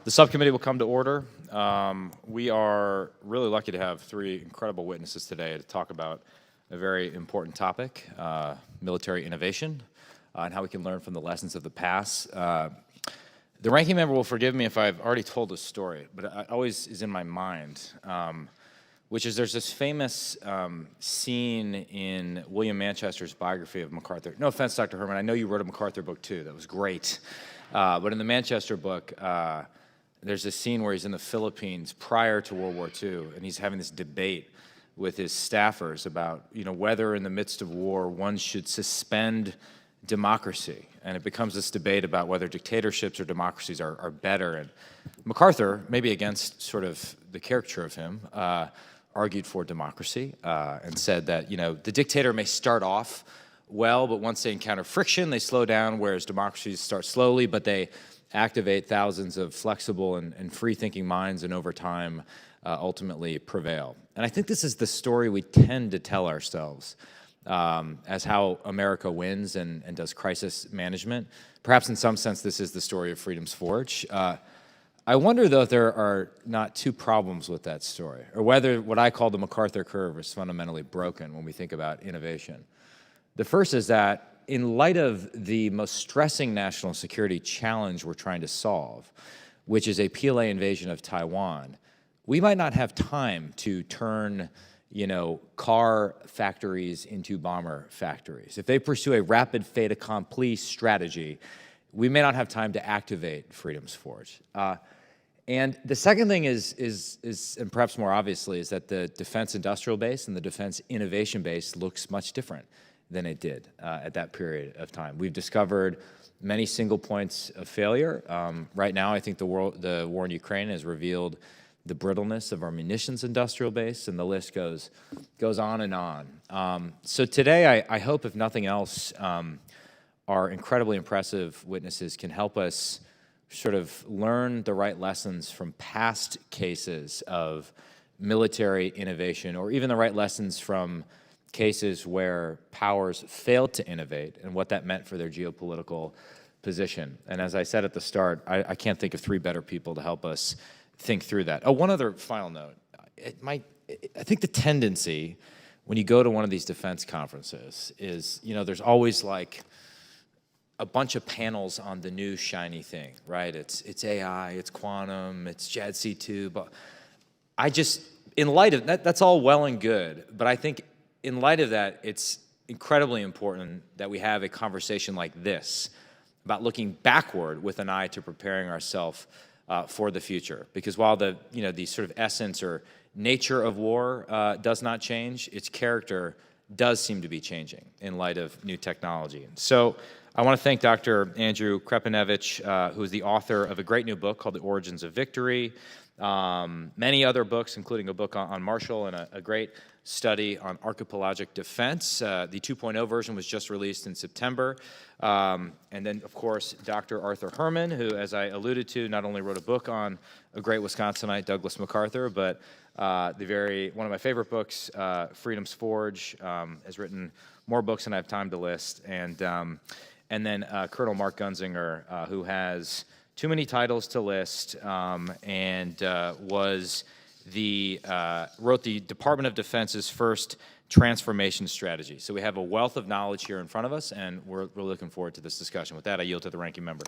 The subcommittee will come to order. We are really lucky to have three incredible witnesses today to talk about a very important topic, military innovation, and how we can learn from the lessons of the past. The ranking member will forgive me if I've already told this story, but it always is in my mind, which is there's this famous scene in William Manchester's biography of MacArthur. No offense, Dr. Herman, I know you wrote a MacArthur book too, that was great. But in the Manchester book, there's this scene where he's in the Philippines prior to World War II, and he's having this debate with his staffers about, whether in the midst of war one should suspend democracy. And it becomes this debate about whether dictatorships or democracies are better. And MacArthur, maybe against sort of the caricature of him, argued for democracy and said that, the dictator may start off well, but once they encounter friction, they slow down, whereas democracies start slowly, but they activate thousands of flexible and free-thinking minds, and over time, ultimately prevail. And I think this is the story we tend to tell ourselves as how America wins and does crisis management. Perhaps in some sense, this is the story of freedom's forge. I wonder, though, if there are not two problems with that story, or whether what I call the MacArthur curve is fundamentally broken when we think about innovation. The first is that in light of the most stressing national security challenge we're trying to solve, which is a PLA invasion of Taiwan, we might not have time to turn, car factories into bomber factories. If they pursue a rapid fait accompli strategy, we may not have time to activate freedom's forge. And the second thing is, and perhaps more obviously, is that the defense industrial base and the defense innovation base looks much different than it did at that period of time. We've discovered many single points of failure. Right now, I think the war in Ukraine has revealed the brittleness of our munitions industrial base, and the list goes on and on. So today, I hope, if nothing else, our incredibly impressive witnesses can help us sort of learn the right lessons from past cases of military innovation, or even the right lessons from cases where powers failed to innovate and what that meant for their geopolitical position. And as I said at the start, I can't think of three better people to help us think through that. Oh, one other final note. I think the tendency when you go to one of these defense conferences is, there's always like a bunch of panels on the new shiny thing, right? It's AI, it's quantum, it's JADC2, but in light of that, that's all well and good, but I think in light of that, it's incredibly important that we have a conversation like this about looking backward with an eye to preparing ourselves for the future. Because while the sort of essence or nature of war does not change, its character does seem to be changing in light of new technology. So I want to thank Dr. Andrew Krepinevich, who is the author of a great new book called The Origins of Victory, many other books, including a book on Marshall and a great study on archipelagic defense. The 2.0 version was just released in September. And then, of course, Dr. Arthur Herman, who, as I alluded to, not only wrote a book on a great Wisconsinite, Douglas MacArthur, but one of my favorite books, Freedom's Forge, has written more books than I have time to list. And then Colonel Mark Gunzinger, who has too many titles to list, and wrote the Department of Defense's first transformation strategy. So we have a wealth of knowledge here in front of us, and we're looking forward to this discussion. With that, I yield to the ranking member.